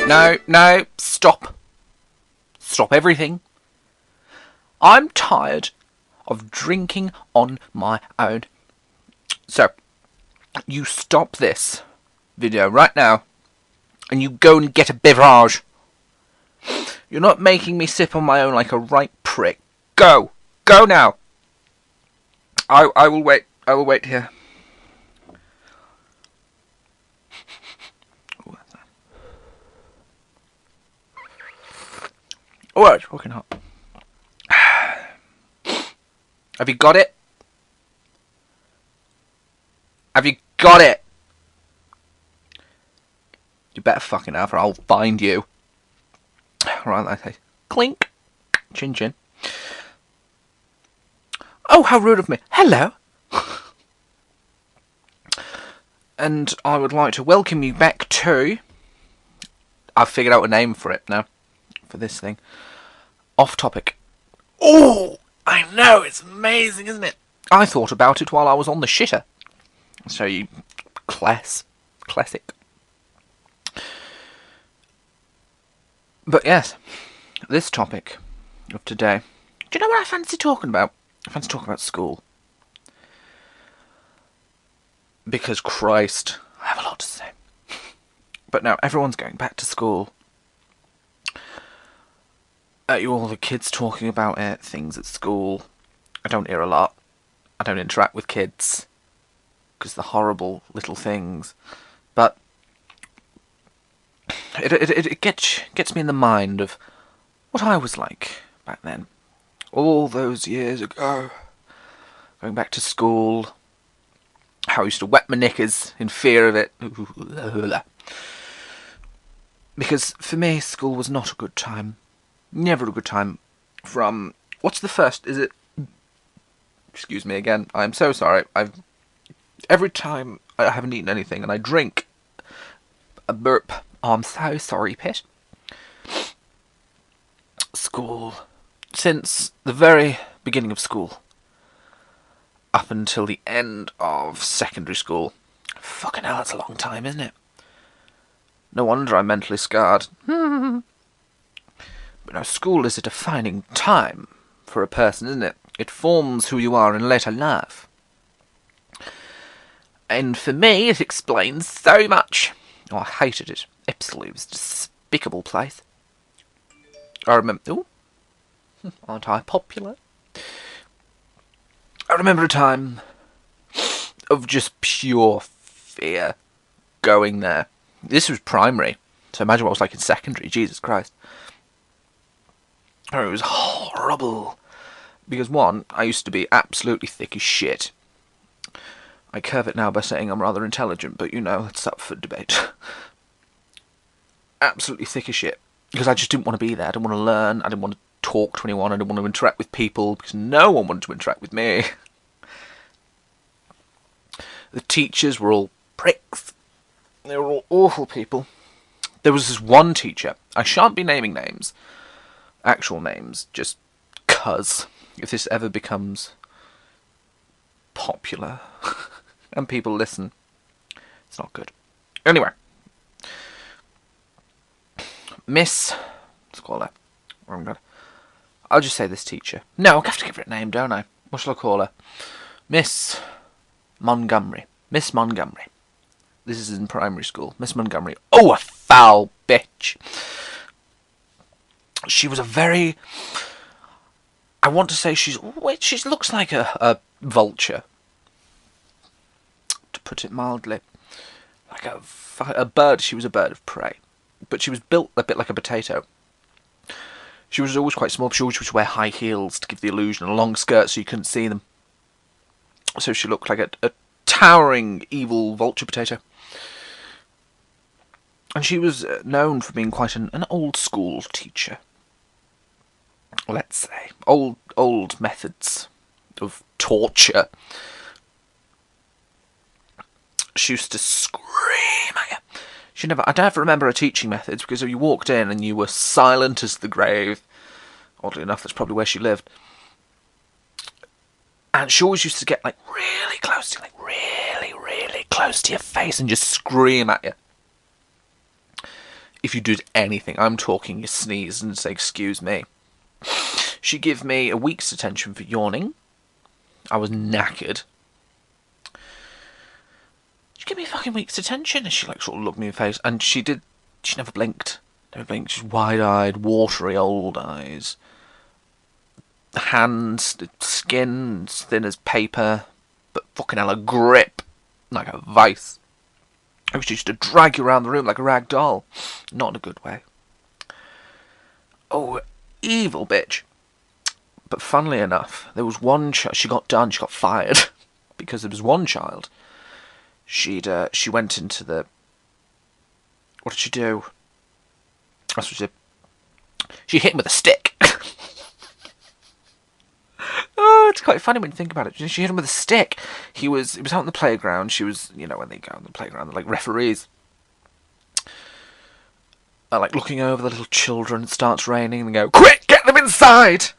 No, stop. Stop everything. I'm tired of drinking on my own. So, you stop this video right now, and you go and get a beverage. You're not making me sip on my own like a right prick. Go! Go now! I will wait. I will wait here. Oh, it's fucking hot. Have you got it? Have you got it? You better fucking have, or I'll find you. Right, I say, clink, chin chin. Oh, how rude of me. Hello. And I would like to welcome you back to... I've figured out a name for it now. For this thing. Off topic. Oh, I know, it's amazing, isn't it? I thought about it while I was on the shitter. So you... Classic. But yes, this topic of today. Do you know what I fancy talking about? I fancy talking about school. Because Christ, I have a lot to say. But now everyone's going back to school. All the kids talking about it, things at school. I don't hear a lot. I don't interact with kids. Because they're horrible little things. But it gets me in the mind of what I was like back then. All those years ago. Going back to school. How I used to wet my knickers in fear of it. Because for me, school was not a good time. Never a good time. From... What's the first? Is it... Excuse me again. I'm so sorry. Every time I haven't eaten anything and I drink a burp. Oh, I'm so sorry, Pet. School. Since the very beginning of school. Up until the end of secondary school. Fucking hell, that's a long time, isn't it? No wonder I'm mentally scarred. But now, school is a defining time for a person, isn't it? It forms who you are in later life. And for me, it explains so much. Oh, I hated it. Absolutely, it was a despicable place. I remember... Oh, aren't I popular? I remember a time of just pure fear going there. This was primary, so imagine what it was like in secondary. Jesus Christ. Oh, it was horrible. Because one, I used to be absolutely thick as shit. I curve it now by saying I'm rather intelligent, but you know, it's up for debate. Absolutely thick as shit. Because I just didn't want to be there. I didn't want to learn. I didn't want to talk to anyone. I didn't want to interact with people, because no one wanted to interact with me. The teachers were all pricks. They were all awful people. There was this one teacher. I shan't be naming names. Actual names. Just 'cause. If this ever becomes popular and people listen, it's not good. Anyway. Miss... Let's call her. Wrong God. I'll just say this teacher. No, I have to give her a name, don't I? What shall I call her? Miss Montgomery. Miss Montgomery. This is in primary school. Miss Montgomery. Oh, a foul bitch. She was a very... I want to say she looks like a vulture. To put it mildly. Like a bird. She was a bird of prey. But she was built a bit like a potato. She was always quite small. She always used to wear high heels to give the illusion, and a long skirt so you couldn't see them. So she looked like a towering, evil vulture potato. And she was known for being quite an old-school teacher. Let's say. Old methods of torture. She used to scream at you. I don't remember her teaching methods, because if you walked in and you were silent as the grave, oddly enough, that's probably where she lived. And she always used to get, like, really close to you, like, really, really close to your face and just scream at you. if you did anything, I'm talking you sneeze and say, excuse me. She gave me a week's detention for yawning. I was knackered. She gave me a fucking week's detention, and she like sort of looked me in the face, and she never blinked. Never blinked, just wide-eyed, watery old eyes. Hands, the skin, as thin as paper, but fucking hell, a grip, like a vice. She used to drag you around the room like a rag doll. Not in a good way. Oh, evil bitch. But funnily enough, there was one child. She got fired because there was one child. She went into the. What did she do? That's what she did. She hit him with a stick. Oh, it's quite funny when you think about it. She hit him with a stick. He was out on the playground. She was, when they go on the playground, they're like referees. Like looking over the little children. It starts raining, and they go, "Quick, get them inside!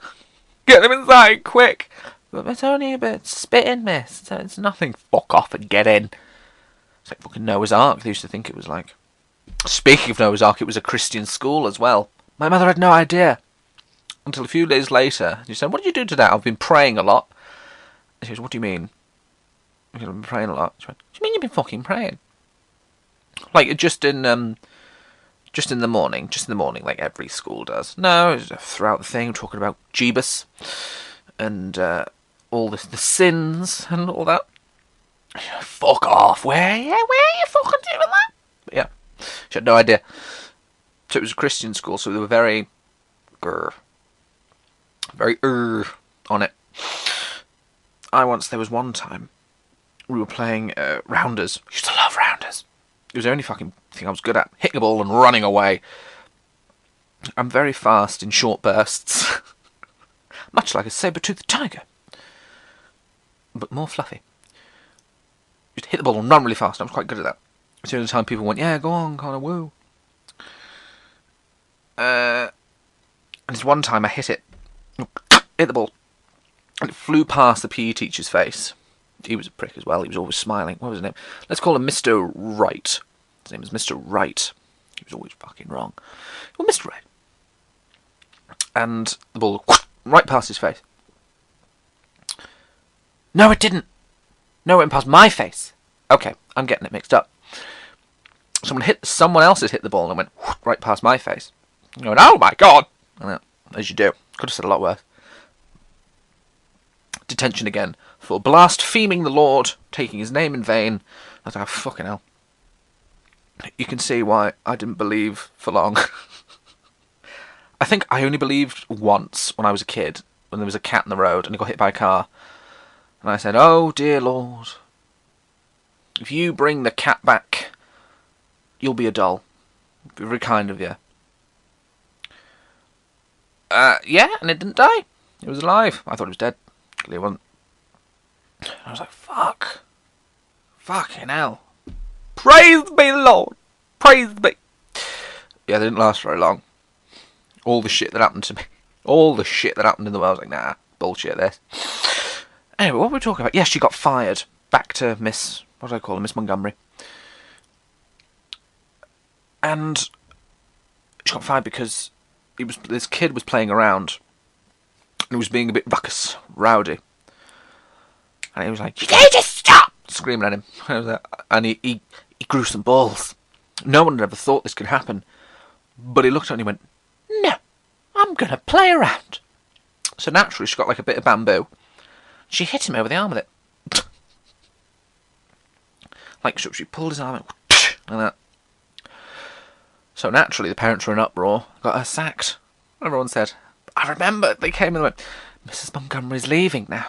Get them inside, quick!" But it's only a bit spitting, miss. So it's nothing. Fuck off and get in. It's like fucking Noah's Ark. They used to think it was like. Speaking of Noah's Ark, it was a Christian school as well. My mother had no idea. Until a few days later, she said, "What did you do today?" "I've been praying a lot." And she goes, "What do you mean?" I said, "I've been praying a lot." She went, "What do you mean you've been fucking praying?" Like, just in the morning, like every school does. No, throughout the thing, talking about Jeebus and all the sins and all that. Fuck off. Where are you fucking doing that? But yeah, she had no idea. So it was a Christian school, so they were very on it. There was one time we were playing rounders. I used to love rounders. It was the only fucking thing I was good at. Hitting a ball and running away. I'm very fast in short bursts. Much like a saber-toothed tiger. But more fluffy. Just hit the ball and run really fast. I was quite good at that. It's the only time people went, "Yeah, go on, kind of woo." And this one time I hit the ball, and it flew past the PE teacher's face. He was a prick as well. He was always smiling. What was his name? Let's call him Mr. Wright. His name was Mr. Wright. He was always fucking wrong. Well, Mr. Wright. And the ball right past his face. No, it didn't. No, it went past my face. Okay, I'm getting it mixed up. Someone else had hit the ball and it went right past my face. I went, "Oh my god!" As you do. Could have said a lot worse. Detention again for blaspheming the Lord, taking his name in vain. I was like, "Oh, fucking hell." You can see why I didn't believe for long. I think I only believed once when I was a kid, when there was a cat in the road and he got hit by a car. And I said, "Oh dear Lord, if you bring the cat back, you'll be a doll. It'd be very kind of you." Yeah, and it didn't die. It was alive. I thought it was dead. Clearly it wasn't. I was like, fuck. Fucking hell. Praise be the Lord. Praise be. Yeah, they didn't last very long. All the shit that happened to me. All the shit that happened in the world. I was like, nah, bullshit this. Anyway, what were we talking about? Yes, she got fired. Back to Miss... What do I call her? Miss Montgomery. And she got fired because this kid was playing around and he was being a bit ruckus, rowdy. And he was like, "You need to stop!" Screaming at him. And he grew some balls. No one had ever thought this could happen. But he looked at her and he went, "No, I'm going to play around." So naturally she got like a bit of bamboo. She hit him over the arm with it. Like she pulled his arm out like that. So naturally the parents were in uproar, got her sacked. Everyone said, I remember they came and went, "Mrs. Montgomery's leaving now.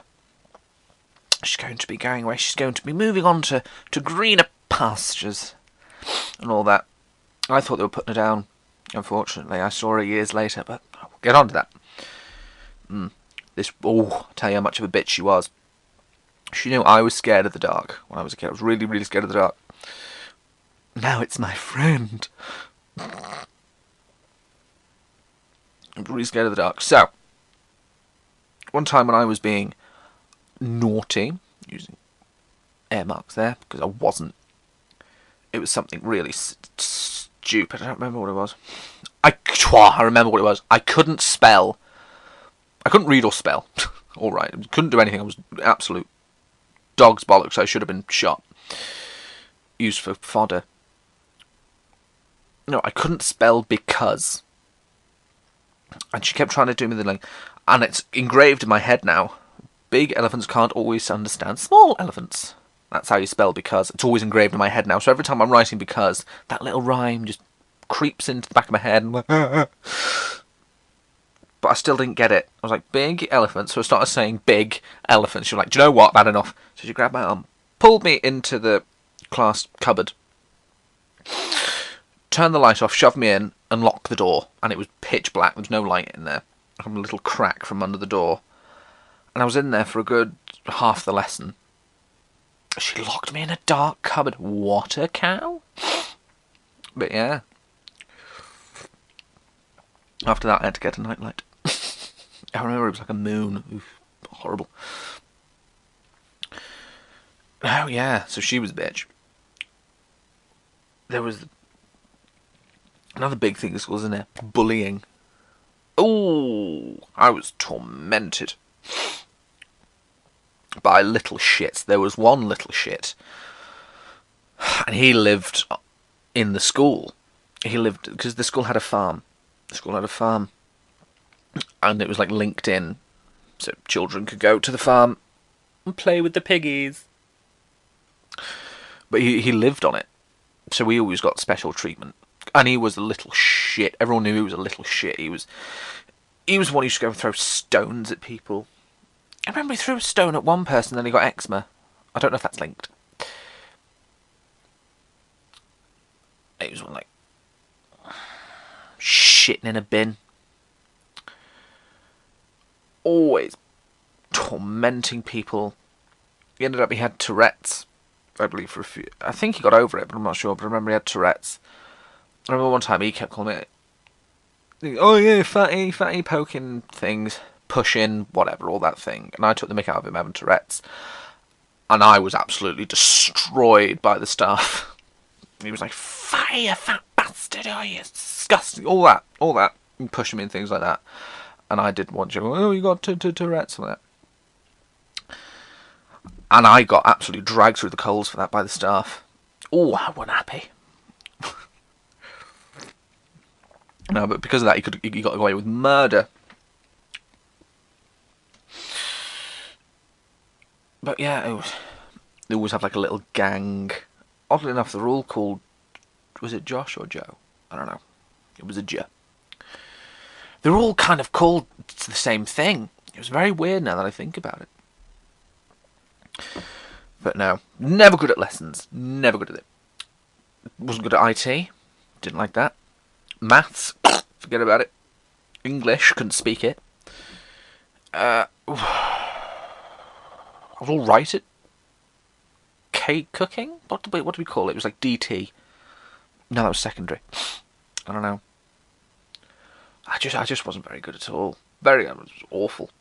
She's going to be going away. She's going to be moving on to greener pastures." And all that. I thought they were putting her down. Unfortunately, I saw her years later, but we'll get on to that. I'll tell you how much of a bitch she was. She knew I was scared of the dark when I was a kid. I was really, really scared of the dark. Now it's my friend. I'm really scared of the dark. So, one time when I was being naughty, using air marks there, because I wasn't, it was something really stupid. I don't remember what it was. I remember what it was. I couldn't spell. I couldn't read or spell. All right. I couldn't do anything. I was absolute dog's bollocks. I should have been shot. Used for fodder. No, I couldn't spell because. And she kept trying to do me the link. And it's engraved in my head now. Big elephants can't always understand small elephants. That's how you spell because. It's always engraved in my head now. So every time I'm writing because, that little rhyme just creeps into the back of my head. And but I still didn't get it. I was like, big elephants. So I started saying big elephants. She was like, do you know what? I've had enough. So she grabbed my arm, pulled me into the class cupboard, turned the light off, shoved me in, and locked the door. And it was pitch black. There was no light in there. I had a little crack from under the door. And I was in there for a good half the lesson. She locked me in a dark cupboard. What a cow. But yeah. After that, I had to get a nightlight. I remember it was like a moon. Oof, horrible. Oh yeah, so she was a bitch. There was another big thing in school, wasn't there? Bullying. Oh, I was tormented by little shits. There was one little shit, and he lived in the school. He lived because the school had a farm. The school had a farm, and it was like linked in, so children could go to the farm and play with the piggies. But he lived on it, so we always got special treatment. And he was a little shit. Everyone knew he was a little shit. He was one who used to go and throw stones at people. I remember he threw a stone at one person, then he got eczema. I don't know if that's linked. He was one like shitting in a bin. Always tormenting people. He ended up, he had Tourette's, I believe, for a few. I think he got over it, but I'm not sure. But I remember he had Tourette's. I remember one time he kept calling me, oh yeah, fatty, poking things, pushing, whatever, all that thing. And I took the mick out of him having Tourette's. And I was absolutely destroyed by the staff. He was like, fire, you fat bastard, oh you disgusting, all that, and pushing me and things like that. And I did one joke, oh, you got Tourette's and that. And I got absolutely dragged through the coals for that by the staff. Oh, I wasn't happy. No, but because of that, he got away with murder. But yeah, they always have like a little gang. Oddly enough, they're all called, was it Josh or Joe? I don't know. It was a Joe. They're all kind of called the same thing. It was very weird now that I think about it. But no, never good at lessons. Never good at it. Wasn't good at IT. Didn't like that. Maths, forget about it. English, couldn't speak it. I was all right at cake cooking. What do we call it? It was like DT. No, that was secondary. I don't know. I just wasn't very good at all. I was awful.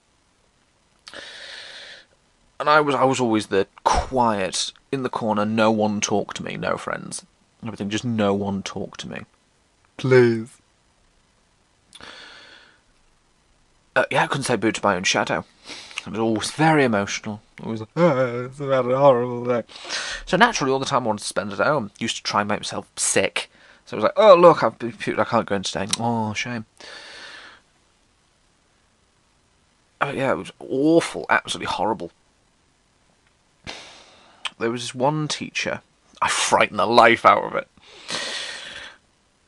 And I was always the quiet in the corner. No one talk to me. No friends. Everything. Just no one talk to me. Please. Yeah, I couldn't say boo to my own shadow. I was always very emotional. Always like, oh, it's about a horrible day. So naturally, all the time I wanted to spend at home. Used to try and make myself sick. So I was like, oh look, I've been puked, I can't go in today. Oh, shame. Oh yeah, it was awful, absolutely horrible. There was this one teacher. I frightened the life out of it.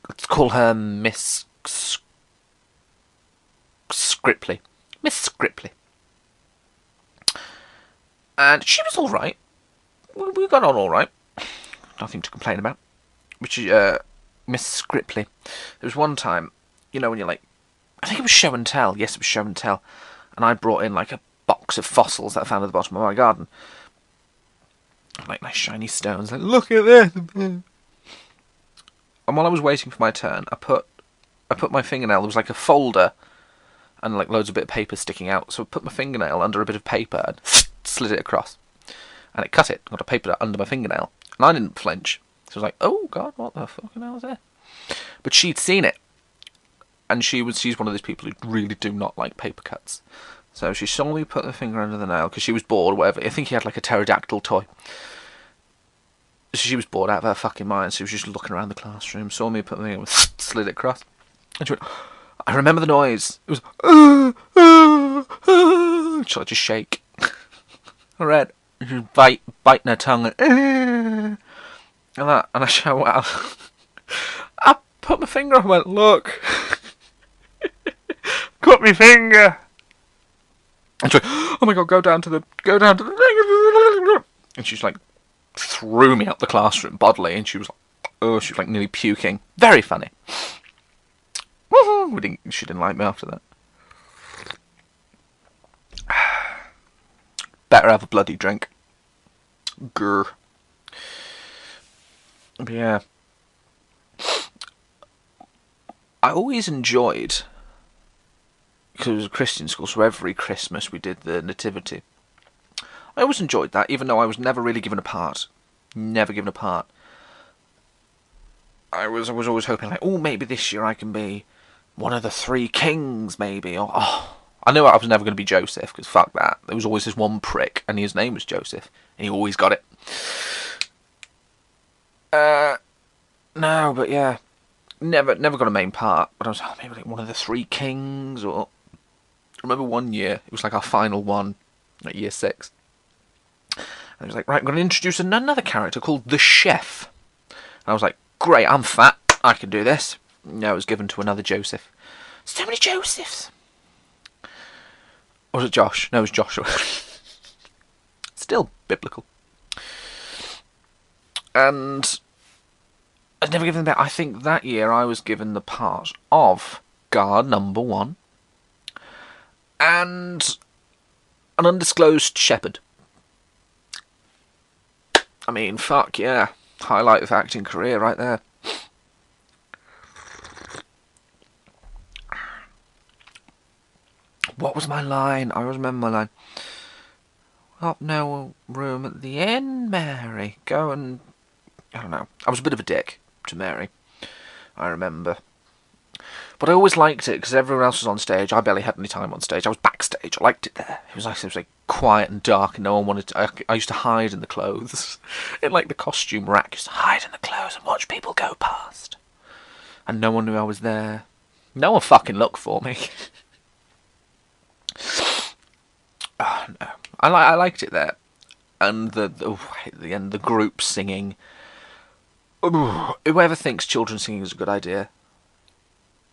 Let's call her Miss Scripley. Miss Scripley. And she was alright. We got on alright. Nothing to complain about. Which is, Miss Scripley. There was one time, you know, when you're like, I think it was show and tell. Yes, it was show and tell. And I brought in like a box of fossils that I found at the bottom of my garden. Like nice shiny stones. Like, look at this. And while I was waiting for my turn, I put my fingernail. There was like a folder and like loads of bit of paper sticking out. So I put my fingernail under a bit of paper and slid it across. And it cut it. Got a paper under my fingernail. And I didn't flinch. So I was like, oh god, what the fucking hell is that? But she'd seen it, and she's one of those people who really do not like paper cuts. So she saw me put the finger under the nail because she was bored or whatever. I think he had like a pterodactyl toy. So she was bored out of her fucking mind. So she was just looking around the classroom, saw me put the finger, slid it across, and she went, I remember the noise. It was she like just shake. I read, she was biting her tongue and that, and I shout out. I put my finger up and went, look, cut my finger. And she went, oh my god, go down to the thing. And she's like, threw me out the classroom bodily, and she was like nearly puking. Very funny. She didn't like me after that. Better have a bloody drink. Grr. But yeah. I always enjoyed, because it was a Christian school, so every Christmas we did the nativity. I always enjoyed that, even though I was never really given a part. Never given a part. I was always hoping, like, oh, maybe this year I can be one of the three kings, maybe. Or, I knew I was never going to be Joseph, because fuck that. There was always this one prick, and his name was Joseph, and he always got it. No, but yeah. Never got a main part, but I was maybe like one of the three kings, or... I remember one year, it was like our final one, like year 6. And it was like, right, I'm going to introduce another character called the Chef. And I was like, great, I'm fat, I can do this. No, it was given to another Joseph. So many Josephs. Or was it Josh? No, it was Joshua. Still biblical. And I was never given that. I think that year I was given the part of guard number 1 and an undisclosed shepherd. I mean, fuck yeah. Highlight of acting career right there. What was my line? I always remember my line. Up no room at the inn, Mary. Go and... I don't know. I was a bit of a dick to Mary, I remember. But I always liked it, because everyone else was on stage. I barely had any time on stage. I was backstage. I liked it there. It was nice. It was like quiet and dark, and no one wanted to... I used to hide in the clothes. In like the costume rack. I used to hide in the clothes and watch people go past. And no one knew I was there. No one fucking looked for me. Oh, no. I liked it there. And the end, the group singing. Whoever thinks children singing is a good idea,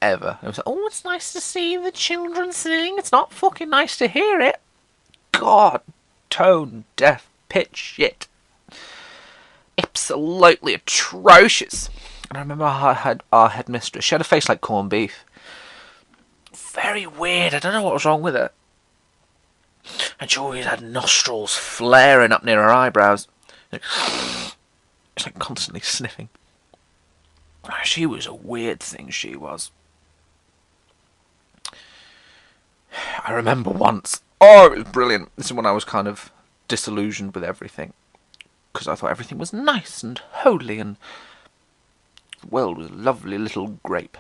ever. It was like, oh, it's nice to see the children sing. It's not fucking nice to hear it. God, tone, deaf, pitch, shit. Absolutely atrocious. And I remember our headmistress. She had a face like corned beef. Very weird. I don't know what was wrong with her. And she always had nostrils flaring up near her eyebrows. It's like constantly sniffing. She was a weird thing, she was. I remember once. Oh, it was brilliant. This is when I was kind of disillusioned with everything. Because I thought everything was nice and holy and the world was a lovely little grape.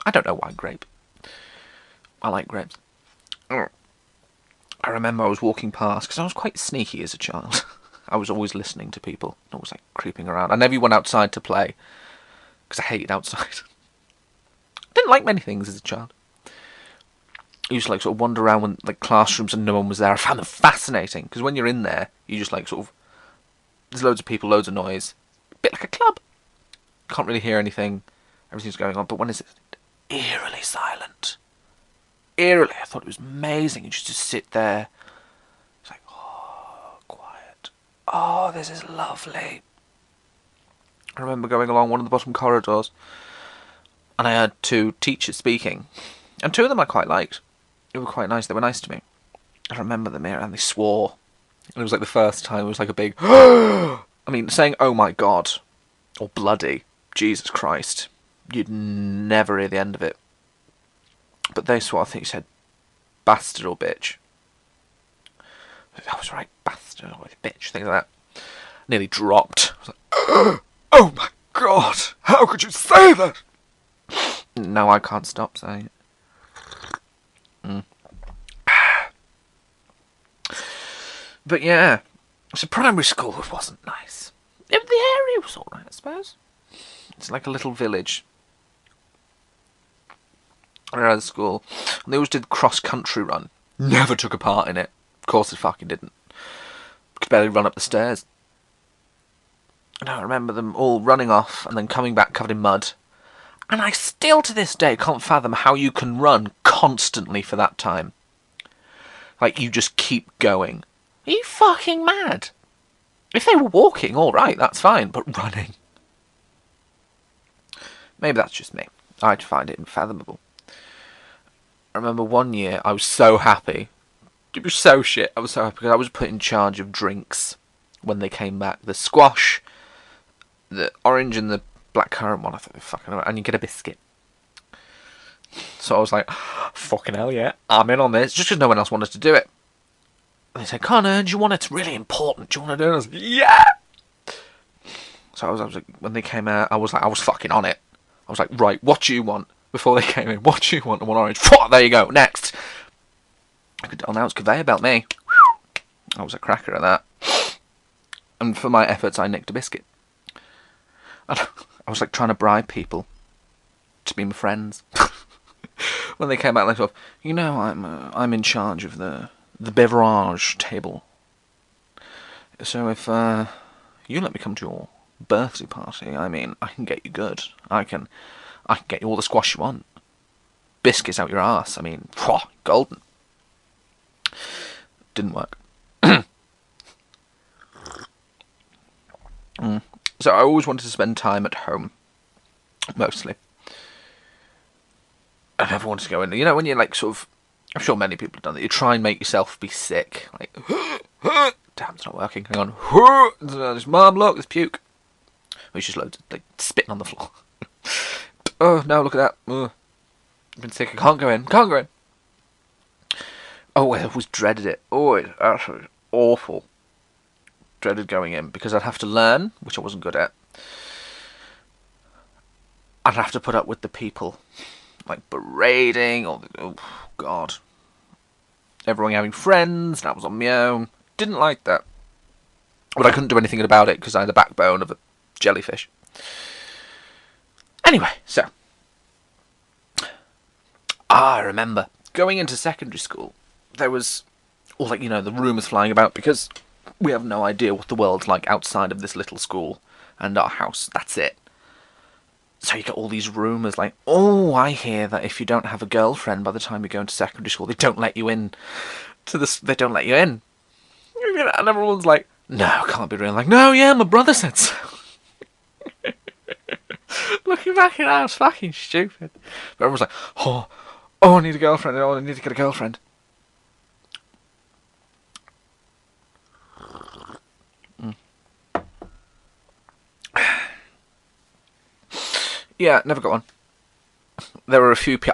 I don't know why grape. I like grapes. I remember I was walking past, because I was quite sneaky as a child. I was always listening to people. I was like creeping around. I never went outside to play, because I hated outside. I didn't like many things as a child. I used to like sort of wander around when like classrooms and no one was there. I found them fascinating, because when you're in there, you just like sort of... There's loads of people, loads of noise. A bit like a club. Can't really hear anything. Everything's going on. But when it's eerily silent... Eerily, I thought it was amazing. You just sit there. It's like, oh, quiet. Oh, this is lovely. I remember going along one of the bottom corridors, and I heard 2 teachers speaking, and 2 of them I quite liked. They were quite nice. They were nice to me. I remember them here, and they swore. And it was like the first time. It was like a big... I mean, saying, oh my god, or bloody, Jesus Christ, you'd never hear the end of it. But they swore, I think he said, bastard or bitch. I was right, bastard or bitch, things like that. Nearly dropped. I was like, oh my God, how could you say that? No, I can't stop saying it. But yeah, so primary school wasn't nice. The area was alright, I suppose. It's like a little village. I had a school, and they always did cross-country run. Never took a part in it. Of course, I fucking didn't. Could barely run up the stairs. And I remember them all running off and then coming back covered in mud. And I still, to this day, can't fathom how you can run constantly for that time. Like, you just keep going. Are you fucking mad? If they were walking, alright, that's fine, but running. Maybe that's just me. I'd find it unfathomable. I remember one year, I was so happy. It was so shit. I was so happy because I was put in charge of drinks when they came back. The squash, the orange and the blackcurrant one, I thought they fucking... And you get a biscuit. So I was like, fucking hell yeah, I'm in on this. Just because no one else wanted to do it. And they said, Connor, do you want it? It's really important. Do you want to do it? I was like, yeah! So I was like, when they came out, I was fucking on it. I was like, right, what do you want? Before they came in, what do you want? I want orange. There you go, next. Oh, now it's conveyor belt me. I was a cracker at that. And for my efforts, I nicked a biscuit. And I was like trying to bribe people to be my friends. When they came out, they thought, you know, I'm in charge of the beverage table. So if you let me come to your birthday party, I mean, I can get you good. I can get you all the squash you want. Biscuits out your arse. I mean, golden. Didn't work. So I always wanted to spend time at home. Mostly. I never wanted to go in. You know, when you're like sort of... I'm sure many people have done that. You try and make yourself be sick. Like, damn, it's not working. Hang on. There's mum, look, there's puke. Which is loads of like, spitting on the floor. Oh, no, look at that. I've been sick. I can't go in. Can't go in. Oh, I always dreaded it. Oh, it's absolutely awful. Dreaded going in because I'd have to learn, which I wasn't good at. I'd have to put up with the people. Like berating, or oh god, everyone having friends, and I was on my own. Didn't like that, but I couldn't do anything about it because I had the backbone of a jellyfish. Anyway, so I remember going into secondary school. There was all like the rumours flying about because we have no idea what the world's like outside of this little school and our house. That's it. So you get all these rumours like, oh, I hear that if you don't have a girlfriend by the time you go into secondary school, they don't let you in to this. They don't let you in, and everyone's like, no, can't be real. Like, no, yeah, my brother said so. Looking back at that, I was fucking stupid. But everyone's like, oh, I need a girlfriend. Oh, I need to get a girlfriend. Yeah, never got one. There were a few people.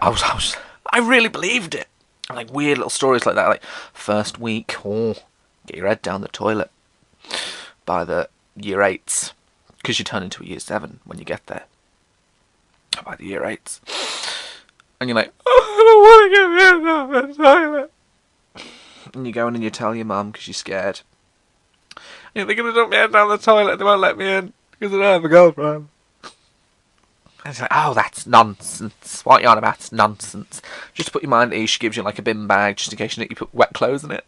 I really believed it. And like weird little stories like that, like first week, get your head down the toilet by the year 8s, because you turn into a year 7 when you get there. By the year 8s, and you're like, oh, I don't want to get my head down the toilet. And you go in and you tell your mum because you're scared. And they're gonna dump my head down the toilet. They won't let me in because I don't have a girlfriend. And it's like, oh, that's nonsense. What are you on about? It's nonsense. Just to put your mind at ease, she gives you like a bin bag just in case you put wet clothes in it.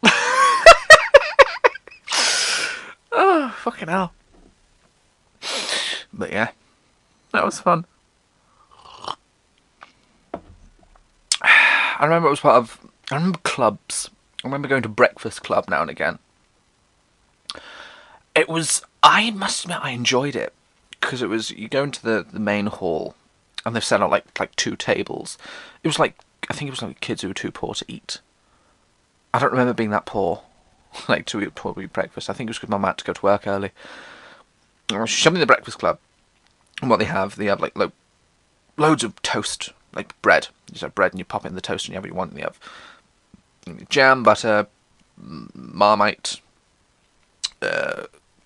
Oh, fucking hell. But yeah, that was fun. I remember I remember clubs. I remember going to breakfast club now and again. I must admit, I enjoyed it. Because it was, you go into the main hall, and they've set out like 2 tables. It was like, I think it was like kids who were too poor to eat. I don't remember being that poor, like to eat breakfast. I think it was because my mum had to go to work early. She shoved me in the breakfast club, and what they have like loads of toast, like bread. You just have bread, and you pop it in the toast, and you have what you want. And you have jam, butter, Marmite,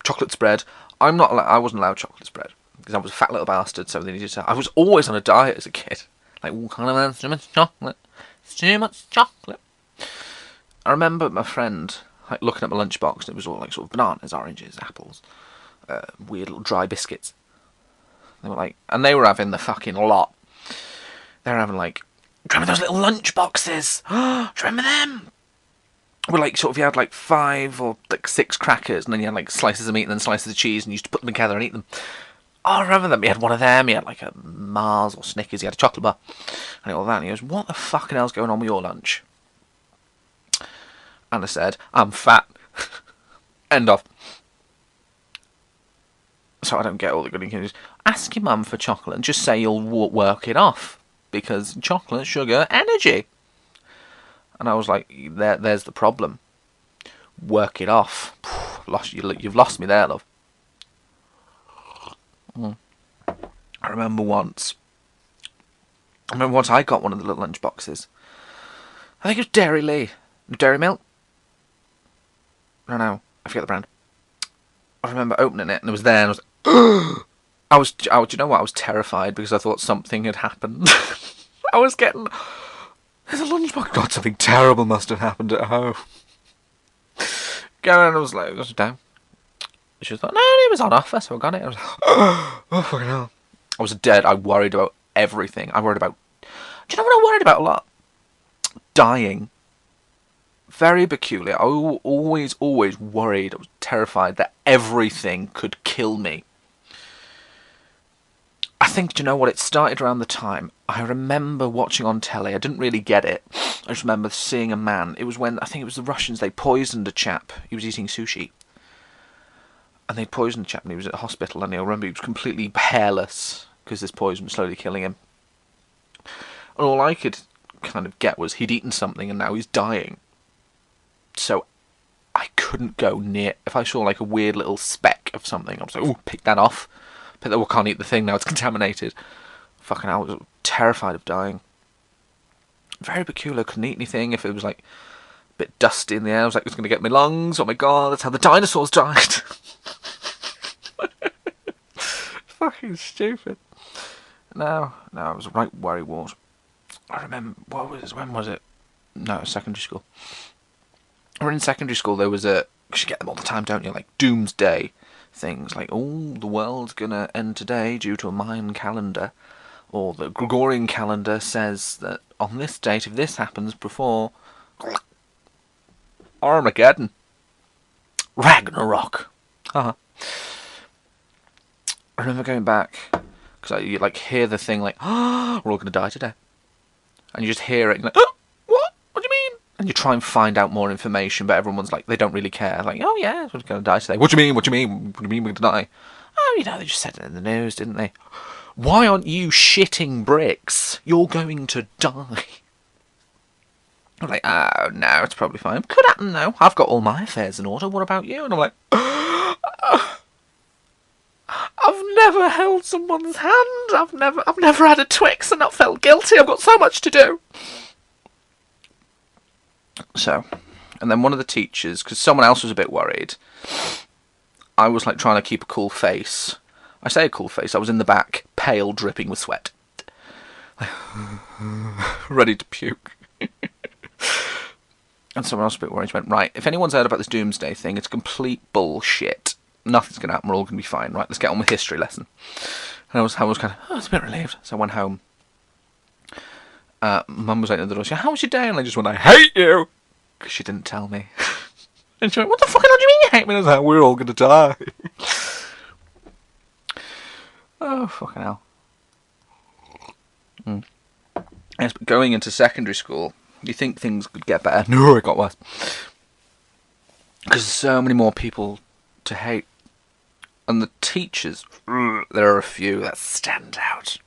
chocolate spread. I wasn't allowed chocolate spread. because I was a fat little bastard, so they needed to... I was always on a diet as a kid. Like, all kind of too much chocolate. It's too much chocolate. I remember my friend like looking at my lunchbox, and it was all like sort of bananas, oranges, apples, weird little dry biscuits. They were like, and they were having the fucking lot. They were having like, do you remember those little lunch boxes? Do you remember them? Where like sort of you had like 5 or like 6 crackers, and then you had like slices of meat and then slices of cheese, and you used to put them together and eat them. Oh, I remember them. He had one of them. He had like a Mars or Snickers. He had a chocolate bar and all that. And he goes, "What the fucking hell's going on with your lunch?" And I said, "I'm fat." End of. So I don't get all the good things. Ask your mum for chocolate and just say you'll work it off, because chocolate, sugar, energy. And I was like, there's the problem. Work it off. You've lost me there, love. I remember once I got one of the little lunch boxes. I think it was Dairy Milk. No, I forget the brand. I remember opening it and it was there, and I was like, do you know what? I was terrified because I thought something had happened. I was getting, there's a lunchbox. God, something terrible must have happened at home. Going, I was like, was it down? She was like, no, it was on offer, so I got it. I was like, oh fucking hell. I was dead. I worried about everything. I worried about, do you know what I worried about a lot? Dying. Very peculiar. I always worried. I was terrified that everything could kill me. I think, do you know what? It started around the time I remember watching on telly. I didn't really get it. I just remember seeing a man. It was when, I think it was the Russians, they poisoned a chap. He was eating sushi. And they poisoned the chap and he was at the hospital. And I remember he was completely hairless because this poison was slowly killing him. And all I could kind of get was he'd eaten something and now he's dying. So I couldn't go near. If I saw like a weird little speck of something, I was like, "Ooh, pick that off. Pick that. We can't eat the thing now. It's contaminated." Fucking hell, I was terrified of dying. Very peculiar. Couldn't eat anything if it was like a bit dusty in the air. I was like, "It's going to get my lungs." Oh my god, that's how the dinosaurs died. Fucking stupid. No, I was right worry wart. I remember when was it? No, it was secondary school. When in secondary school there was you get them all the time, don't you? Like doomsday things, like, oh, the world's gonna end today due to a Mayan calendar, or the Gregorian calendar says that on this date, if this happens before Armageddon, Ragnarok. I remember going back because you like hear the thing like, "Oh, we're all gonna die today," and you just hear it, and you're like, "Oh, what? What do you mean?" And you try and find out more information, but everyone's like, they don't really care. Like, "Oh yeah, we're going to die today." What do you mean? What do you mean? What do you mean we're going to die? Oh, you know, they just said it in the news, didn't they? Why aren't you shitting bricks? You're going to die. I'm like, oh no, it's probably fine. Could happen though. I've got all my affairs in order. What about you? And I'm like, I've never held someone's hand. I've never had a Twix and not felt guilty. I've got so much to do. So, and then one of the teachers, because someone else was a bit worried, I was like trying to keep a cool face. I say a cool face, I was in the back, pale, dripping with sweat. Ready to puke. And someone else was a bit worried. She went, right, if anyone's heard about this doomsday thing, it's complete bullshit. Nothing's going to happen, we're all going to be fine. Right, let's get on with history lesson. And I was kind of, I was a bit relieved. So I went home. Mum was out at the door. She went, "How was your day?" And I just went, "I hate you!" Because she didn't tell me. And she went, "What the fucking hell do you mean you hate me?" And I was like, "We're all going to die." Oh, fucking hell. Yes, but going into secondary school, you think things could get better. No, it got worse. Because there's so many more people to hate. And the teachers, there are a few that stand out.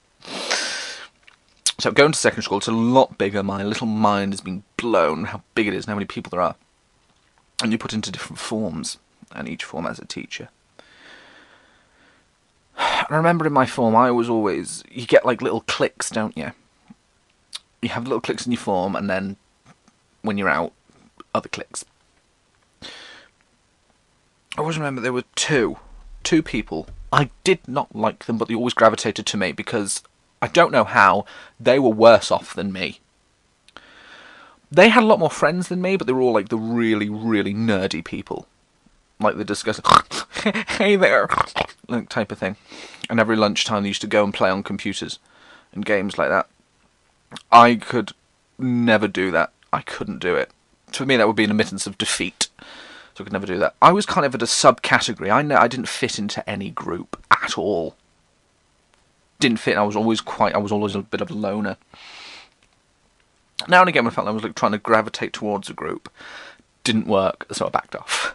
So going to secondary school, it's a lot bigger. My little mind has been blown how big it is and how many people there are. And you put into different forms, and each form has a teacher. I remember in my form, I was always, you get like little cliques, don't you? You have little cliques in your form, and then when you're out, other cliques. I always remember there were 2 two people. I did not like them, but they always gravitated to me because I don't know how they were worse off than me. They had a lot more friends than me, but they were all like the really, really nerdy people. Like they discuss, hey there, like type of thing. And every lunchtime they used to go and play on computers and games like that. I could never do that. I couldn't do it. For me, that would be an admittance of defeat. So I could never do that. I was kind of at a subcategory. I didn't fit into any group at all. Didn't fit. I was always a bit of a loner. Now and again, I felt I was like trying to gravitate towards a group. Didn't work, so I backed off.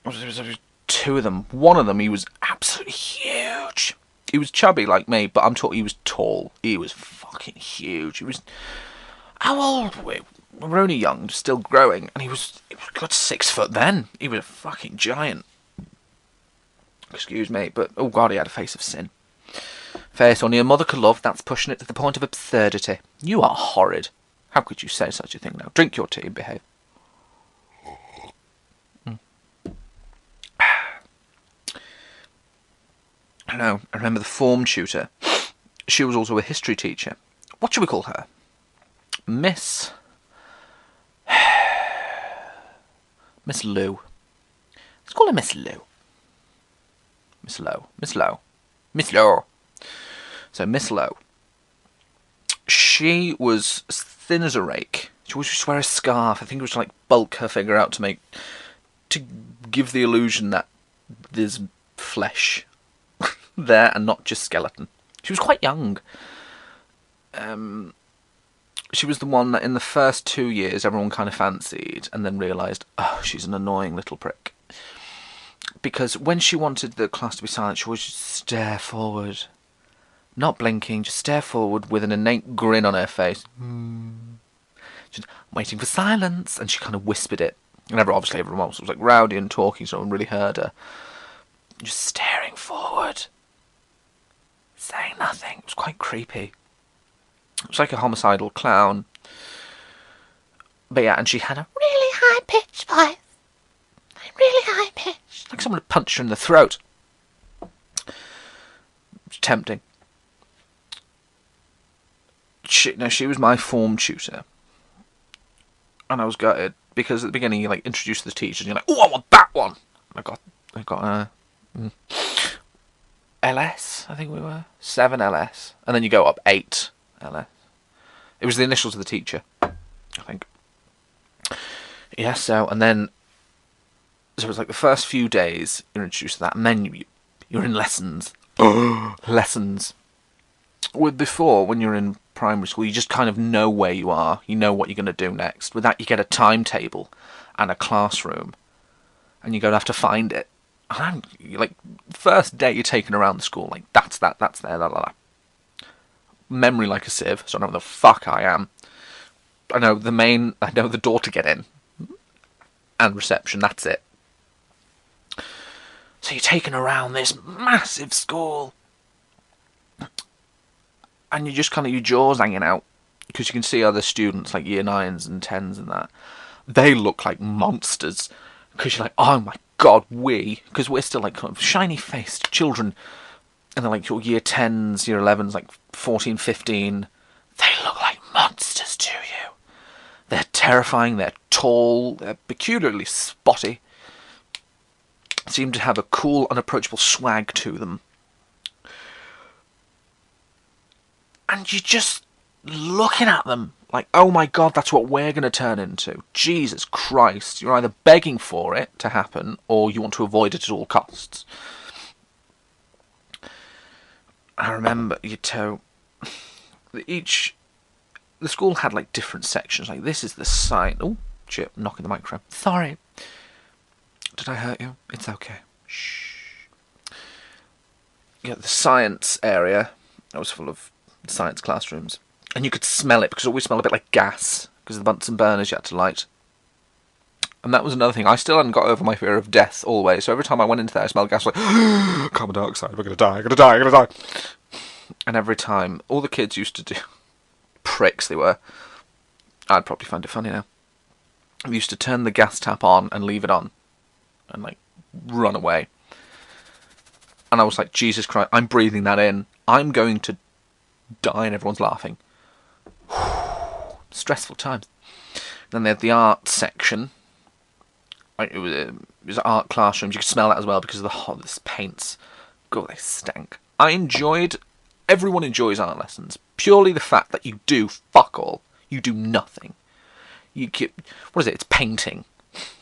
There was two of them. One of them, he was absolutely huge. He was chubby like me, but I'm talking he was tall. He was fucking huge. He was... How old were we? We were only young, still growing, and he was got 6 foot then. He was a fucking giant. Excuse me, but oh god, he had a face of sin. Face only a mother could love, that's pushing it to the point of absurdity. You are horrid. How could you say such a thing now? Drink your tea and behave. I remember the form tutor. She was also a history teacher. What should we call her? Miss Lou. Let's call her Miss Lou. Miss Low. So Miss Low. She was as thin as a rake. She always used to wear a scarf. I think it was to like bulk her figure out to give the illusion that there's flesh there and not just skeleton. She was quite young. She was the one that in the first 2 years everyone kind of fancied and then realised, oh, she's an annoying little prick. Because when she wanted the class to be silent, she would just stare forward. Not blinking, just stare forward with an innate grin on her face. She's waiting for silence, and she kind of whispered it. And obviously everyone else was like rowdy and talking, so no one really heard her. Just staring forward. Saying nothing. It was quite creepy. It was like a homicidal clown. But yeah, and she had a really high-pitched voice. Really high-pitched. Like someone had punched her in the throat. It was tempting. She was my form tutor. And I was gutted. Because at the beginning you like introduce the teachers and you're like, oh, I want that one! And I got LS, I think we were. 7 LS. And then you go up 8 LS. It was the initials of the teacher, I think. Yeah, so it was like the first few days you're introduced to that, and then you're in lessons. Lessons. Before, when you're in primary school, you just kind of know where you are. You know what you're going to do next. With that, you get a timetable and a classroom, and you're going to have to find it. And like, first day you're taken around the school, like, that's there, la la la. Memory like a sieve, so I know where the fuck I am. I know the door to get in. And reception, that's it. So you're taken around this massive school. And you just kind of, your jaw's hanging out. Because you can see other students, like year 9s and 10s and that. They look like monsters. Because you're like, oh my god, because we're still like kind of shiny-faced children. And they're like your year 10s, year 11s, like 14, 15. They look like monsters to you. They're terrifying, they're tall, they're peculiarly spotty. Seem to have a cool, unapproachable swag to them. And you're just looking at them like, oh my god, that's what we're going to turn into. Jesus Christ. You're either begging for it to happen, or you want to avoid it at all costs. I remember, the school had like different sections. Like, this is the science. Oh, shit, I'm knocking the microphone. Sorry. Did I hurt you? It's okay. Shh. Yeah, the science area. That was full of science classrooms. And you could smell it, because it always smelled a bit like gas. Because of the Bunsen burners you had to light. And that was another thing. I still hadn't got over my fear of death all the way. So every time I went into there, I smelled gas like, carbon dioxide, we're going to die. And every time, all the kids used to do, pricks they were, I'd probably find it funny now, we used to turn the gas tap on and leave it on. And like, run away. And I was like, Jesus Christ, I'm breathing that in. I'm going to die and everyone's laughing. Stressful times. Then they had the art section. It was art classrooms. You could smell that as well because of the paints. God, they stank. Everyone enjoys art lessons. Purely the fact that you do fuck all. You do nothing. What is it? It's painting.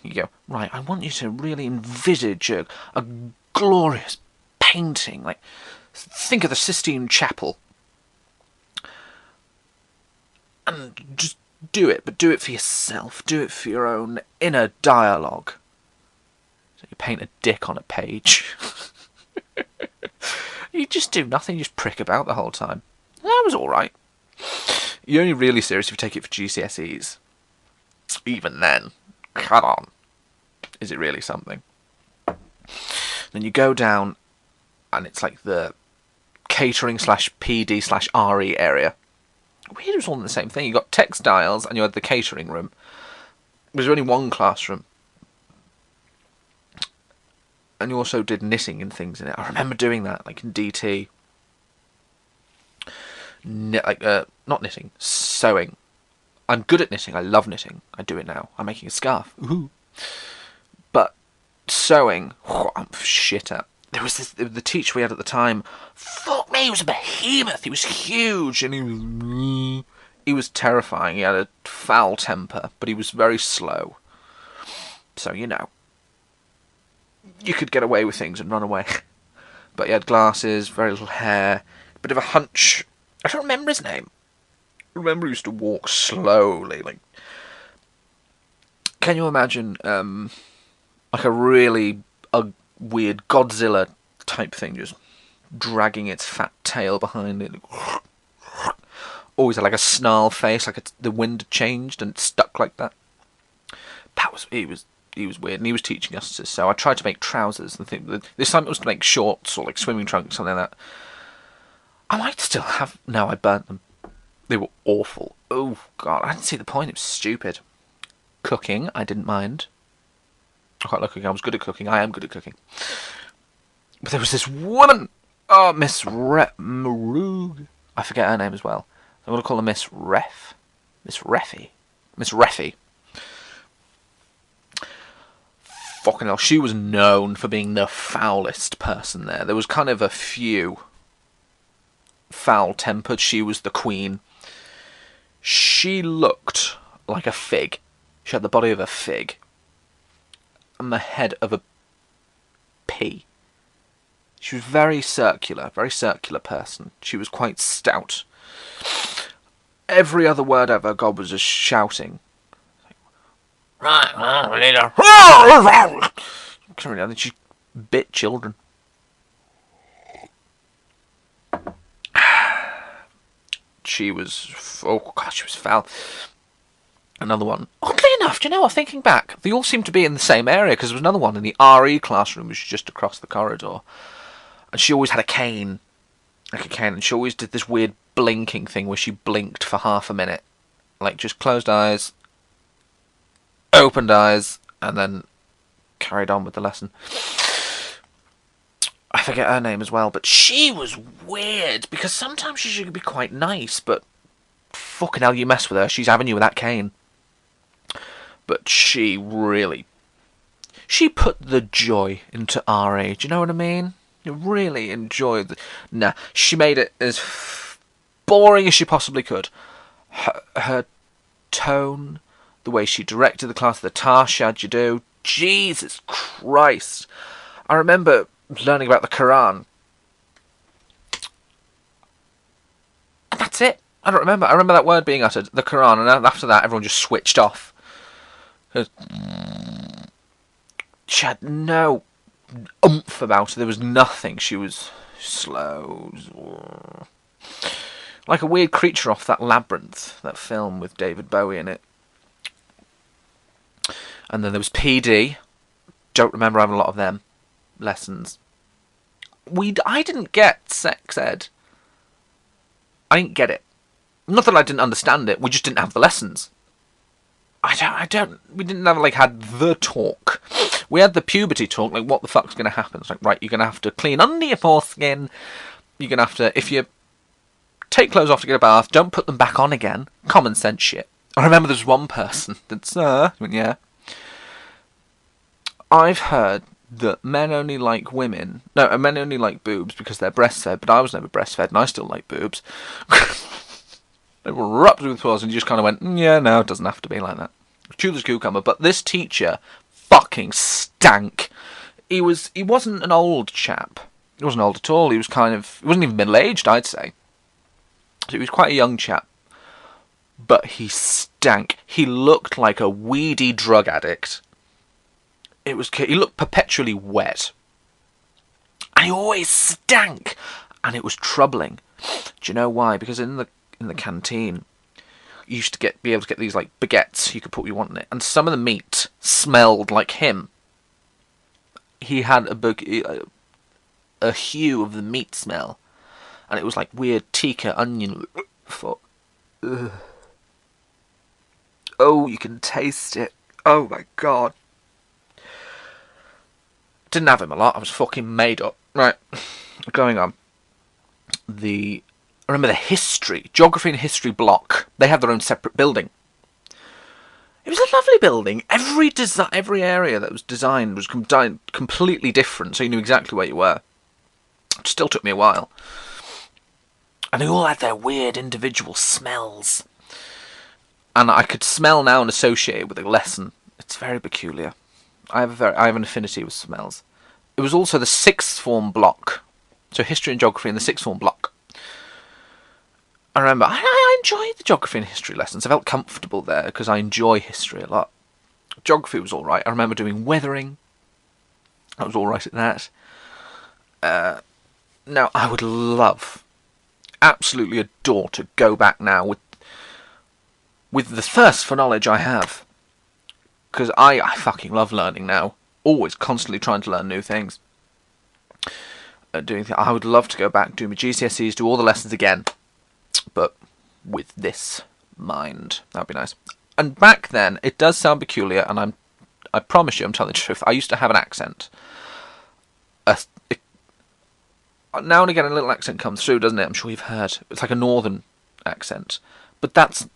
You go, right, I want you to really envisage a glorious painting. Like, think of the Sistine Chapel. And just do it, but do it for yourself. Do it for your own inner dialogue. So you paint a dick on a page. You just do nothing, you just prick about the whole time. That was alright. You're only really serious if you take it for GCSEs. Even then, come on. Is it really something? Then you go down, and it's like the catering /PD/RE area. Weird, it was all in the same thing. You got textiles, and you had the catering room. There was only one classroom. And you also did knitting and things in it. I remember doing that, like in DT. Not knitting, sewing. I'm good at knitting. I love knitting. I do it now. I'm making a scarf. Ooh. But sewing, I'm shit at. There was the teacher we had at the time. Fuck me, he was a behemoth. He was huge, and he was terrifying. He had a foul temper, but he was very slow. So you could get away with things and run away. But he had glasses, very little hair, bit of a hunch. I don't remember his name. I remember he used to walk slowly. Like, can you imagine, like a really weird Godzilla type thing, just dragging its fat tail behind it? Always had like a snarl face, like the wind had changed and it stuck like that. He was weird, and he was teaching us to sew. I tried to make trousers and think that this time it was to make shorts or like swimming trunks, something like that. I might still have. No, I burnt them. They were awful. Oh god, I didn't see the point. It was stupid. Cooking, I didn't mind. I quite like cooking. I was good at cooking. I am good at cooking. But there was this woman. Oh, Miss Marug. I forget her name as well. I'm going to call her Miss Ref. Miss Reffy. Miss Reffy. Fucking hell, she was known for being the foulest person there. There was kind of a few foul-tempered. She was the queen. She looked like a fig. She had the body of a fig. And the head of a pea. She was very circular person. She was quite stout. Every other word ever, God was just shouting. Right, leader. I think she bit children. She was, oh god, she was foul. Another one. Oddly enough, do you know what? Thinking back, they all seemed to be in the same area because there was another one in the RE classroom, which was just across the corridor, and she always had a cane, and she always did this weird blinking thing where she blinked for half a minute, like just closed eyes, opened eyes, and then carried on with the lesson. I forget her name as well, but she was weird because sometimes she should be quite nice, but fucking hell, you mess with her, she's having you with that cane. But she put the joy into RA. Do you know what I mean? You really enjoyed she made it as boring as she possibly could. Her tone, the way she directed the class, the tasks she had to do. Jesus Christ. I remember learning about the Quran. And that's it. I don't remember. I remember that word being uttered, the Quran, and after that everyone just switched off. She had no oomph about her. There was nothing. She was slow. Like a weird creature off that Labyrinth, that film with David Bowie in it. And then there was PD. Don't remember having a lot of them lessons. I didn't get sex ed. I didn't get it. Not that I didn't understand it, we just didn't have the lessons. we didn't have, like, had the talk. We had the puberty talk, like, what the fuck's going to happen? It's like, right, you're going to have to clean under your foreskin. You're going to have to, if you take clothes off to get a bath, don't put them back on again. Common sense shit. I remember there's one person that's, yeah. I've heard that men only like men only like boobs because they're breastfed, but I was never breastfed and I still like boobs. They were erupted with applause and you just kind of went, yeah, no, it doesn't have to be like that. True as cucumber, but this teacher fucking stank. He wasn't an old chap. He wasn't old at all. He wasn't even middle-aged, I'd say. So he was quite a young chap. But he stank. He looked like a weedy drug addict. He looked perpetually wet. And he always stank. And it was troubling. Do you know why? Because in the canteen, you used to be able to get these, like, baguettes. You could put what you want in it. And some of the meat smelled like him. He had a hue of the meat smell. And it was like weird tikka onion. Ugh. Oh, you can taste it. Oh my god. Didn't have him a lot. I was fucking made up. Right. Going on. I remember the geography and history block. They had their own separate building. It was a lovely building. Every area that was designed was completely different, so you knew exactly where you were. It still took me a while. And they all had their weird individual smells. And I could smell now and associate it with a lesson. It's very peculiar. I have an affinity with smells. It was also the sixth form block. So history and geography in the sixth form block. I remember, I enjoyed the geography and history lessons. I felt comfortable there because I enjoy history a lot. Geography was alright. I remember doing weathering. I was alright at that. Now, I would absolutely adore to go back now with the thirst for knowledge I have. Because I fucking love learning now. Always constantly trying to learn new things. I would love to go back, do my GCSEs, do all the lessons again. But with this mind. That would be nice. And back then, it does sound peculiar, and I promise you, I'm telling the truth, I used to have an accent. Now and again, a little accent comes through, doesn't it? I'm sure you've heard. It's like a northern accent. But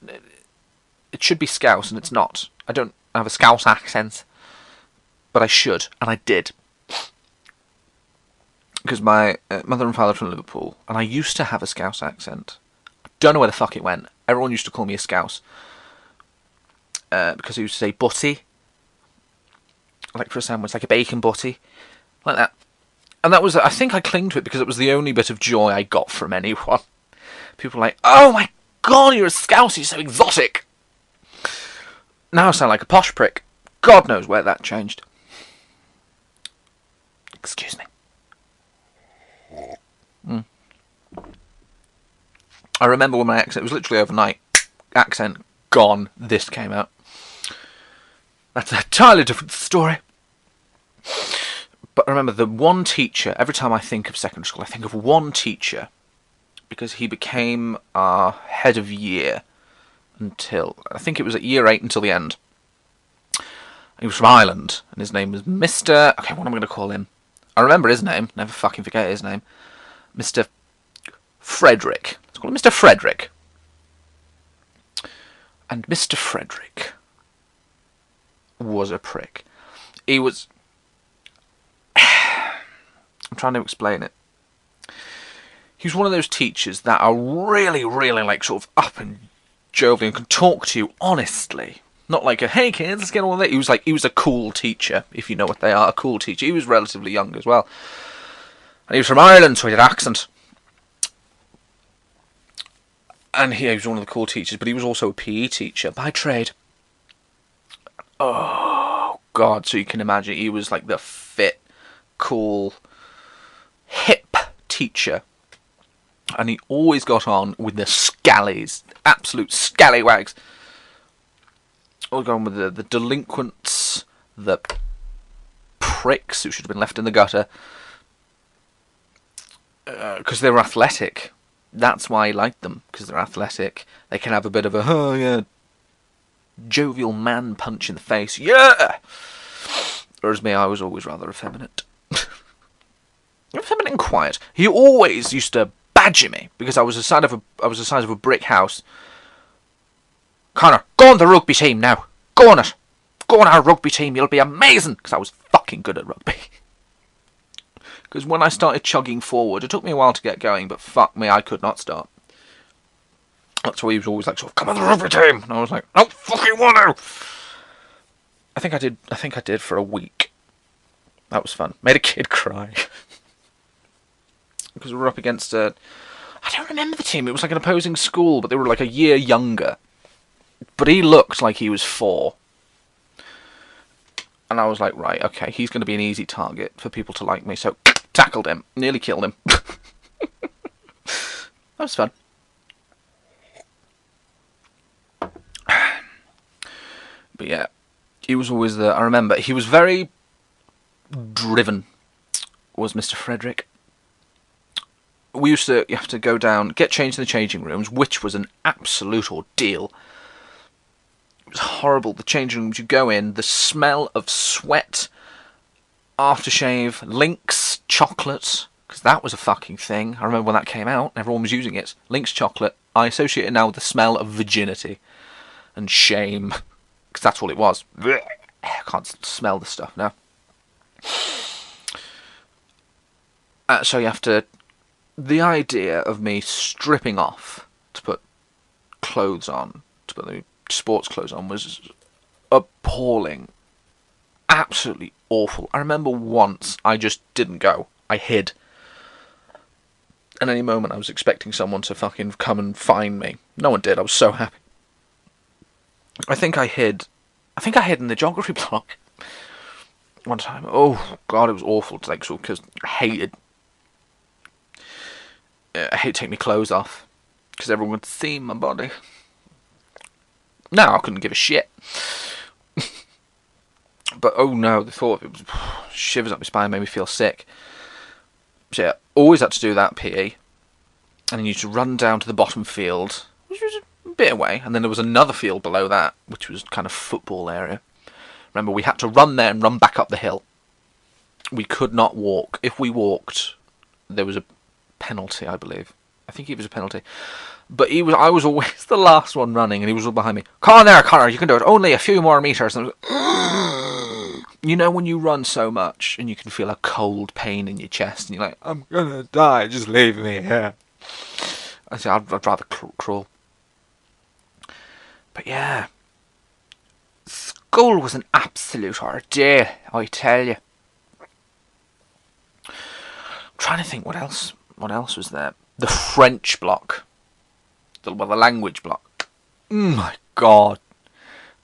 it should be Scouse, and it's not. I don't have a Scouse accent. But I should, and I did. Because my mother and father are from Liverpool, and I used to have a Scouse accent. I don't know where the fuck it went. Everyone used to call me a Scouse. Because I used to say butty. Like for a sandwich, like a bacon butty. Like that. And that was, I think I clung to it because it was the only bit of joy I got from anyone. People were like, oh my god, you're a Scouse, you're so exotic. Now I sound like a posh prick. God knows where that changed. Excuse me. I remember when my accent, it was literally overnight. Accent gone, this came out. That's an entirely different story. But I remember the one teacher, every time I think of secondary school, I think of one teacher. Because he became our head of year until, I think it was at year 8 until the end. He was from Ireland, and his name was Mr. Okay, what am I going to call him? I remember his name, never fucking forget his name. Mr. Frederick. Let's call him Mr. Frederick. And Mr. Frederick was a prick. He was... I'm trying to explain it. He was one of those teachers that are really, really like sort of up and jovial and can talk to you honestly. Not like a, hey kids, let's get on with it. He was a cool teacher, if you know what they are, a cool teacher. He was relatively young as well. And he was from Ireland, so he had an accent. And he was one of the cool teachers, but he was also a PE teacher by trade. Oh, God, so you can imagine he was like the fit, cool, hip teacher. And he always got on with the scallies, absolute scallywags. Always got on with the delinquents, the pricks who should have been left in the gutter. Because they were athletic. That's why he liked them, because they're athletic. They can have a bit of a, oh yeah, jovial man punch in the face. Yeah! Whereas me, I was always rather effeminate. Effeminate and quiet. He always used to badger me because I was the size of a brick house. Connor, go on the rugby team now. Go on it. Go on our rugby team. You'll be amazing. Because I was fucking good at rugby. Because when I started chugging forward, it took me a while to get going, but fuck me, I could not start. That's why he was always like, sort of, come on the rugby team. And I was like, I don't fucking want to. I think I did for a week. That was fun. Made a kid cry. Because we were up against I don't remember the team. It was like an opposing school, but they were like a year younger. But he looked like he was 4. And I was like, right, okay, he's going to be an easy target for people to like me. So, tackled him. Nearly killed him. That was fun. But yeah, he was always I remember, he was very driven, was Mr. Frederick. We used to have to go down, get changed in the changing rooms, which was an absolute ordeal. It was horrible. The changing rooms, you go in, the smell of sweat, aftershave, Lynx chocolate, because that was a fucking thing. I remember when that came out, everyone was using it. Lynx chocolate, I associate it now with the smell of virginity and shame, because that's all it was. I can't smell the stuff now. So you have to... The idea of me stripping off to put clothes on, to put the sports clothes on, was appalling. Absolutely awful. I remember once I just didn't go. I hid. At any moment I was expecting someone to fucking come and find me. No one did. I was so happy. I think I hid in the geography block one time. Oh god, it was awful to take, because I hated taking my clothes off because everyone would see my body. No, I couldn't give a shit. But oh no, the thought of it was shivers up my spine, made me feel sick. So yeah, always had to do that PE, and then you used to run down to the bottom field, which was a bit away, and then there was another field below that, which was kind of football area. Remember, we had to run there and run back up the hill. We could not walk. If we walked, there was a penalty, I believe. I think it was a penalty. But I was always the last one running, and he was all behind me. Come on there, Connor, you can do it. Only a few more meters. And I was, you know when you run so much, and you can feel a cold pain in your chest, and you're like, I'm gonna die, just leave me here. I said, I'd rather crawl. But yeah, school was an absolute ordeal, I tell you. I'm trying to think what else was there. The French block. The language block. My god.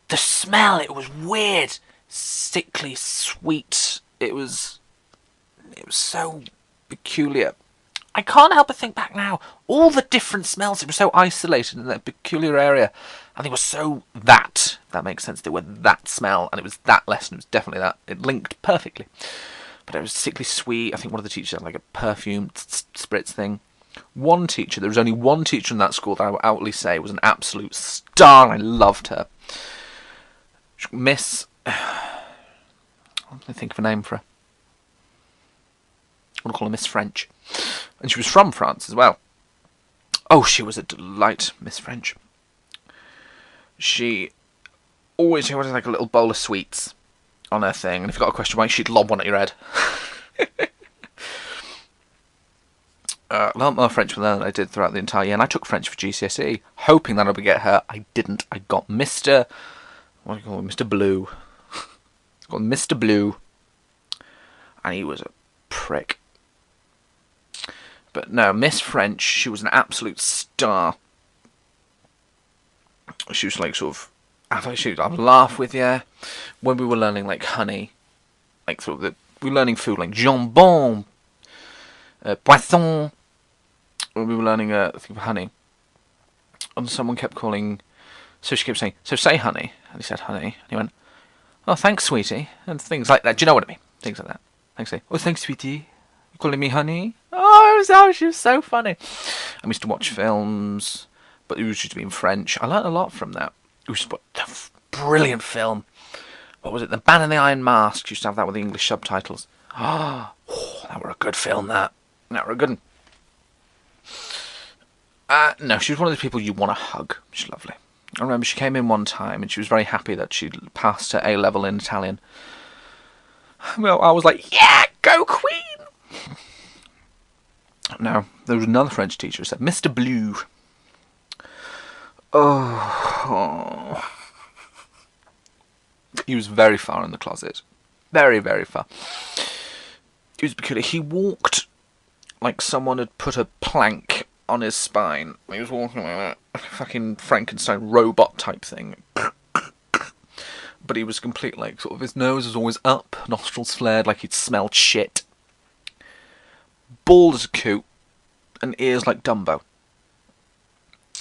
The smell, it was weird. Sickly sweet. It was so peculiar. I can't help but think back now. All the different smells, it was so isolated in that peculiar area. And they were so that. If that makes sense. They were that smell, and it was that lesson. It was definitely that. It linked perfectly. But it was sickly sweet. I think one of the teachers had like a perfume spritz thing. One teacher, there was only one teacher in that school that I would outwardly say was an absolute star, and I loved her. Miss... I'm going to think of a name for her. I want to call her Miss French. And she was from France as well. Oh, she was a delight, Miss French. She always had like a little bowl of sweets on her thing, and if you got a question mark, she'd lob one at your head. A lot more French than I did throughout the entire year, and I took French for GCSE, hoping that I would get her. I didn't. I got Mr. What do you call him? Mr. Blue. I got Mr. Blue, and he was a prick. But no, Miss French, she was an absolute star. She was like sort of, I would laugh with you when we were learning like honey, like sort of we were learning food like jambon, poisson. When we were learning honey, and someone kept calling, so she kept saying, so say honey, and he said honey, and he went, oh thanks sweetie, and things like that. Do you know what I mean? Things like that. Thanks, oh thanks sweetie, you calling me honey? Oh, she was so funny. And we used to watch films, but it was just in French. I learned a lot from that. It was brilliant film. What was it? The Man in the Iron Mask used to have that with the English subtitles. Oh, that were a good film, that. That were a good one. No, she was one of the people you want to hug. She's lovely. I remember she came in one time and she was very happy that she'd passed her A-level in Italian. Well, I was like, yeah, go Queen! Now, there was another French teacher who said, Mr. Blue. Oh. He was very far in the closet. Very, very far. He was peculiar. He walked like someone had put a plank on his spine. He was walking like that. Like a fucking Frankenstein robot type thing. But he was complete, like, sort of, his nose was always up, nostrils flared like he'd smelled shit. Bald as a coot, and ears like Dumbo.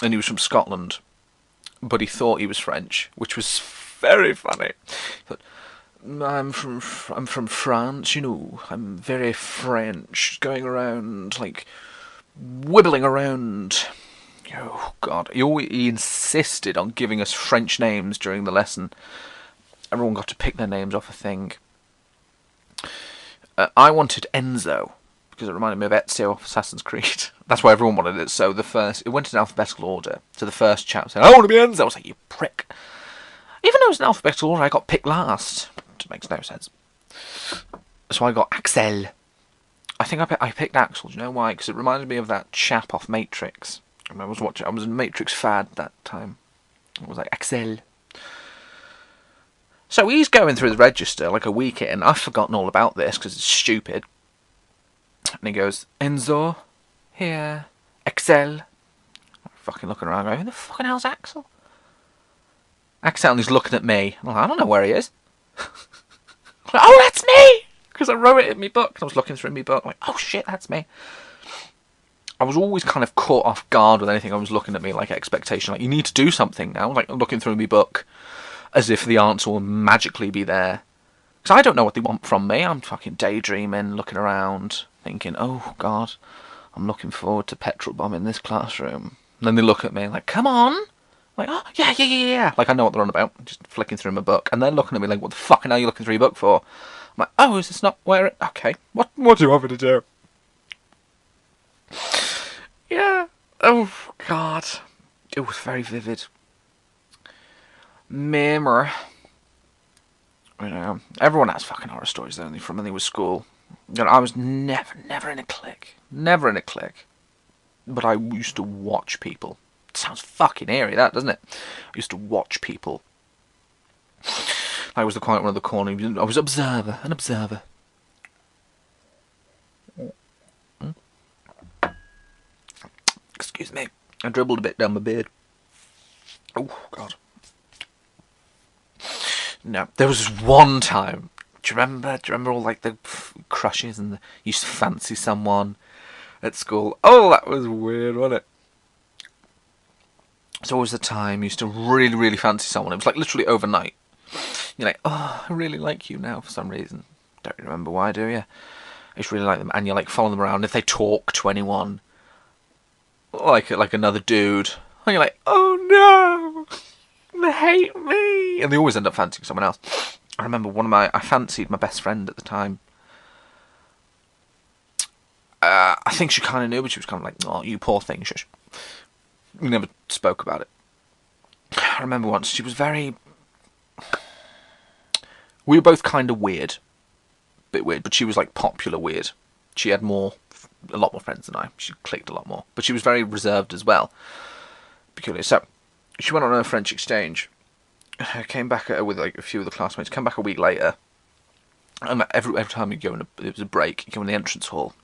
And he was from Scotland, but he thought he was French, which was very funny. But I'm from France, you know. I'm very French, going around, like, wibbling around. Oh God! He insisted on giving us French names during the lesson. Everyone got to pick their names off a thing. I wanted Enzo because it reminded me of Ezio off Assassin's Creed. That's why everyone wanted it. So it went in alphabetical order. So the first chap said, "I want to be Enzo." I was like, "You prick!" Even though it was in alphabetical order, I got picked last. Which makes no sense. So I got Axel. I think I picked Axel. Do you know why? Because it reminded me of that chap off Matrix. I was a Matrix fad that time. It was like Axel. So he's going through the register like a week in. I've forgotten all about this because it's stupid. And he goes, Enzo, here, Axel. I'm fucking looking around going, who the fucking hell's Axel? Axel, and he's looking at me. I'm like, I don't know where he is. Like, oh, that's me! Because I wrote it in my book. And I was looking through my book. I'm like, oh shit, that's me. I was always kind of caught off guard with anything I was looking at me like expectation. Like, you need to do something now. Like, I'm looking through my book as if the answer will magically be there. Because I don't know what they want from me. I'm fucking daydreaming, looking around, thinking, oh God, I'm looking forward to petrol bombing this classroom. And then they look at me like, come on. I'm like, oh, yeah. Like, I know what they're on about. I'm just flicking through my book. And they're looking at me like, what the fucking hell are you looking through your book for? I'm like, oh, is this not where it... Okay. What do you want me to do? Yeah. Oh, God. It was very vivid. Memory. You know, everyone has fucking horror stories, don't they, from when they were school. You know, I was never in a clique. Never in a clique. But I used to watch people. It sounds fucking eerie, that, doesn't it? I used to watch people. I was the quiet one of the corner. I was an observer. Excuse me. I dribbled a bit down my beard. Oh, God. No, there was one time. Do you remember all like the crushes and you used to fancy someone at school? Oh, that was weird, wasn't it? It's always the time you used to really, really fancy someone. It was like literally overnight. You're like, oh, I really like you now for some reason. Don't remember why, do you? I just really like them, and you like follow them around. If they talk to anyone, like another dude, and you're like, oh no, they hate me, and they always end up fancying someone else. I remember I fancied my best friend at the time. I think she kind of knew, but she was kind of like, oh, you poor thing, shush. We never spoke about it. I remember once, she was very... We were both kind of weird. Bit weird, but she was like popular weird. She had a lot more friends than I. She clicked a lot more. But she was very reserved as well. Peculiar. So, she went on a French exchange. Came back with like a few of the classmates. Came back a week later. And every time you go in, it was a break, you go in the entrance hall.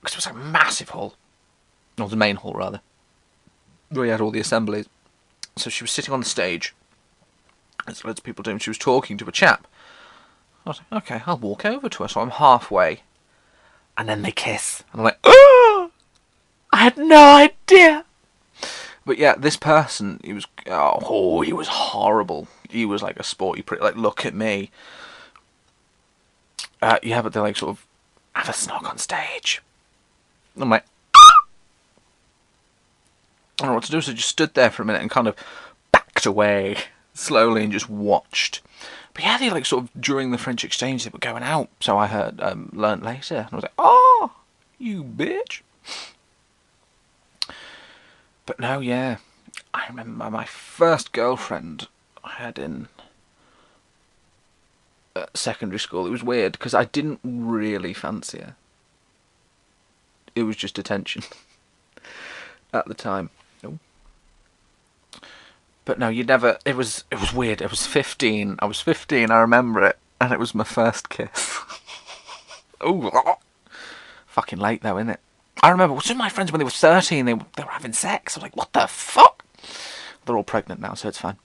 Because it was like a massive hall. Or the main hall, rather. Where you had all the assemblies. So she was sitting on the stage. There's loads of people doing. She was talking to a chap. I was like, okay, I'll walk over to her. So I'm halfway. And then they kiss. And I'm like, oh! I had no idea! But yeah, this person, he was horrible. He was like a sporty prick. Like, look at me. Yeah, but they like sort of have a snog on stage. I'm like, I don't know what to do, so I just stood there for a minute and kind of backed away. slowly and just watched. But yeah, they like sort of during the French exchange they were going out. So I heard, learnt later, and I was like, oh, you bitch. But no, yeah, I remember my first girlfriend I had in secondary school. It was weird because I didn't really fancy her. It was just attention at the time. Oh. But no, you never. It was weird. I was 15. I remember it, and it was my first kiss. Oh, fucking late though, isn't it? I remember some of my friends when they were 13, they were having sex. I was like, what the fuck? They're all pregnant now, so it's fine.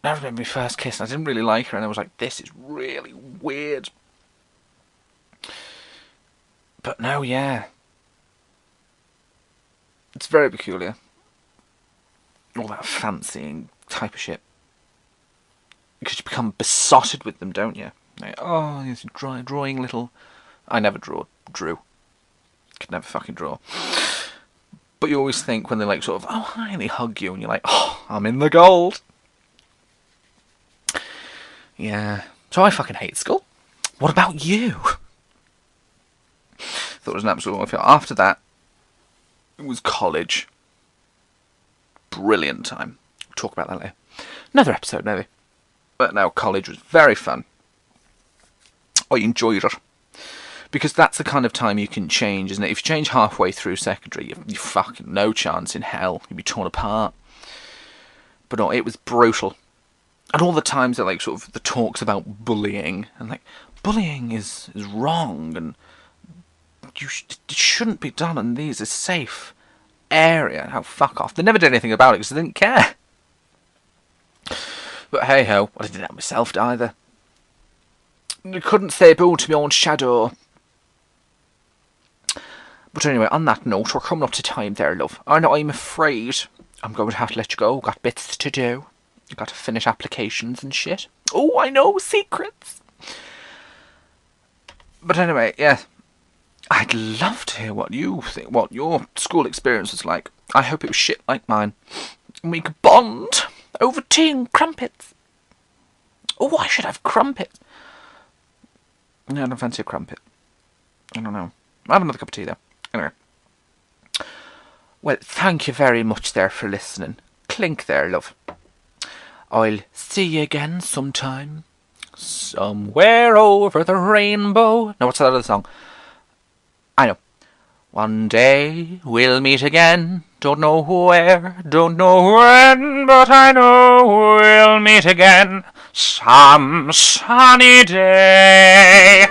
I remember my first kiss, and I didn't really like her, and I was like, this is really weird. But no, yeah. It's very peculiar. All that fancying type of shit. Because you become besotted with them, don't you? Like, oh, it's drawing little... I never drew. Could never fucking draw. But you always think when they like sort of, oh hi, and they hug you, and you're like, oh, I'm in the gold. Yeah. So I fucking hate school. What about you? Thought it was an absolute awful. After that, it was college. Brilliant time. We'll talk about that later. Another episode, maybe. But no, college was very fun. I enjoyed it. Because that's the kind of time you can change, isn't it? If you change halfway through secondary, you fucking no chance in hell. You'd be torn apart. But no, it was brutal. And all the times that like sort of the talks about bullying, and like, bullying is wrong, and it shouldn't be done, and these are safe area. Oh, fuck off. They never did anything about it because they didn't care. But hey ho, I didn't do that myself either. I couldn't say boo to my own shadow. But anyway, on that note, we're coming up to time there, love. I know I'm afraid I'm going to have to let you go. Got bits to do. Got to finish applications and shit. Oh, I know, secrets. But anyway, yeah. I'd love to hear what you think, what your school experience was like. I hope it was shit like mine. And we could bond over tea and crumpets. Oh, I should have crumpets. No, I don't fancy a crumpet. I don't know. I'll have another cup of tea, though. Anyway. Well, thank you very much there for listening. Clink there, love. I'll see you again sometime. Somewhere over the rainbow. No, what's that other song? I know. One day we'll meet again. Don't know where, don't know when, but I know we'll meet again some sunny day.